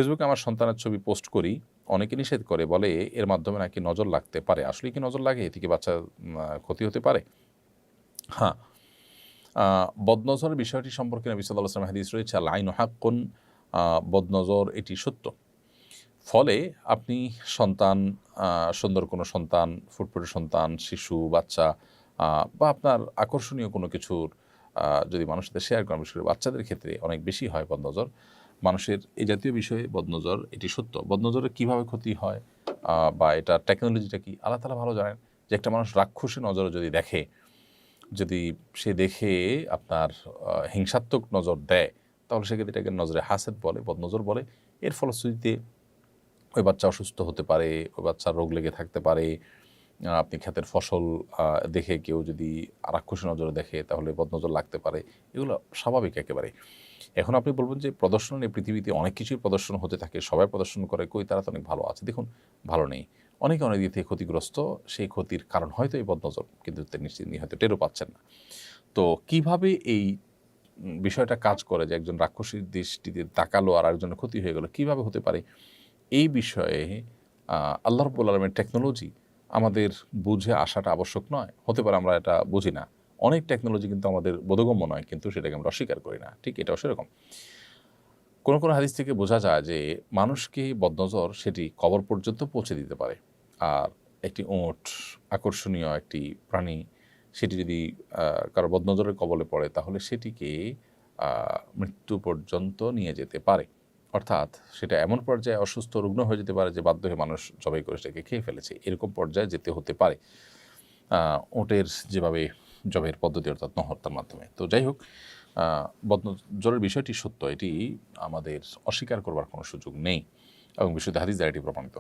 ফেসবুকে আমার সন্তানের ছবি পোস্ট করি, অনেকে নিষেধ করে, বলে এর মাধ্যমে নাকি নজর লাগতে পারে। আসলে কি নজর লাগে? এতে কি বাচ্চার ক্ষতি হতে পারে? হ্যাঁ, বদনজরের বিষয়টি সম্পর্কে নবী সাল্লাল্লাহু আলাইহি ওয়াসাল্লাম হাদিস রয়েছে, আল আইনু হাক্কুন, বদনজর এটি সত্য। ফলে আপনি সন্তান, সুন্দর কোনো সন্তান, ফুটফুটে সন্তান, শিশু, বাচ্চা বা আপনার আকর্ষণীয় কোনো কিছুর যদি মানুষের সাথে শেয়ার করেন, বিশেষ করে বাচ্চাদের ক্ষেত্রে অনেক বেশি হয় বদনজর। মানুষের এই জাতীয় বিষয়ে বদনজর এটি সত্য। বদনজরের কীভাবে ক্ষতি হয় বা এটার টেকনোলজিটা কি, আল্লাহ তাআলা ভালো জানেন। যে একটা মানুষ রাক্ষসী নজরে যদি দেখে, যদি সে দেখে আপনার হিংসাত্মক নজর দেয়, তাহলে সেক্ষেত্রে এটাকে নজরে হাসেদ বলে, বদনজর বলে। এর ফলশ্রুতিতে ওই বাচ্চা অসুস্থ হতে পারে, ওই বাচ্চার রোগ লেগে থাকতে পারে। আপনি ক্ষেতের ফসল দেখে কেউ যদি রাক্ষসী নজরে দেখে, তাহলে বদনজর লাগতে পারে। এগুলো স্বাভাবিক একেবারে। এখন আপনি বলবেন যে প্রদর্শন এই পৃথিবীতে অনেক কিছুই প্রদর্শন হতে থাকে, সবাই প্রদর্শন করে, কই তারা তো অনেক ভালো আছে। দেখুন, ভালো নেই। অনেকে অনেক দিক থেকে ক্ষতিগ্রস্ত, সেই ক্ষতির কারণ হয়তো এই বদনজর, কিন্তু তিনি হয়তো টেরও পাচ্ছেন না। তো কিভাবে এই বিষয়টা কাজ করে যে একজন রাক্ষসীর দৃষ্টিতে তাকালো আর আরেকজনের ক্ষতি হয়ে গেল, কিভাবে হতে পারে? এই বিষয়ে আল্লাহ রাব্বুল আলামিনের টেকনোলজি আমাদের বুঝে আসাটা আবশ্যক নয়? হতে পারে আমরা এটা বুঝি না। অনেক টেকনোলজি কিন্তু আমাদের বোধগম্য নয়, কিন্তু সেটাকে আমরা অস্বীকার করি না। ঠিক এটাও সেরকম। কোনো হাদিস থেকে বোঝা যায় যে মানুষকে বদনজর সেটি কবর পর্যন্ত পৌঁছে দিতে পারে। আর একটি ওঁট, আকর্ষণীয় একটি প্রাণী, সেটি যদি কারো বদনজরের কবলে পড়ে, তাহলে সেটিকে মৃত্যু পর্যন্ত নিয়ে যেতে পারে। অর্থাৎ সেটা এমন পর্যায়ে অসুস্থ, রুগ্ন হয়ে যেতে পারে যে বাধ্য হয়ে মানুষ জবাই করে সেটাকে খেয়ে ফেলেছে। এরকম পর্যায়ে যেতে হতে পারে ওটের যেভাবে জবাইয়ের পদ্ধতি, অর্থাৎ নহত্যার মাধ্যমে। তো যাই হোক, বদনজরের বিষয়টি সত্য, এটি আমাদের অস্বীকার করবার কোনো সুযোগ নেই এবং বিশুদ্ধ হাদিস দ্বারা এটি প্রমাণিত।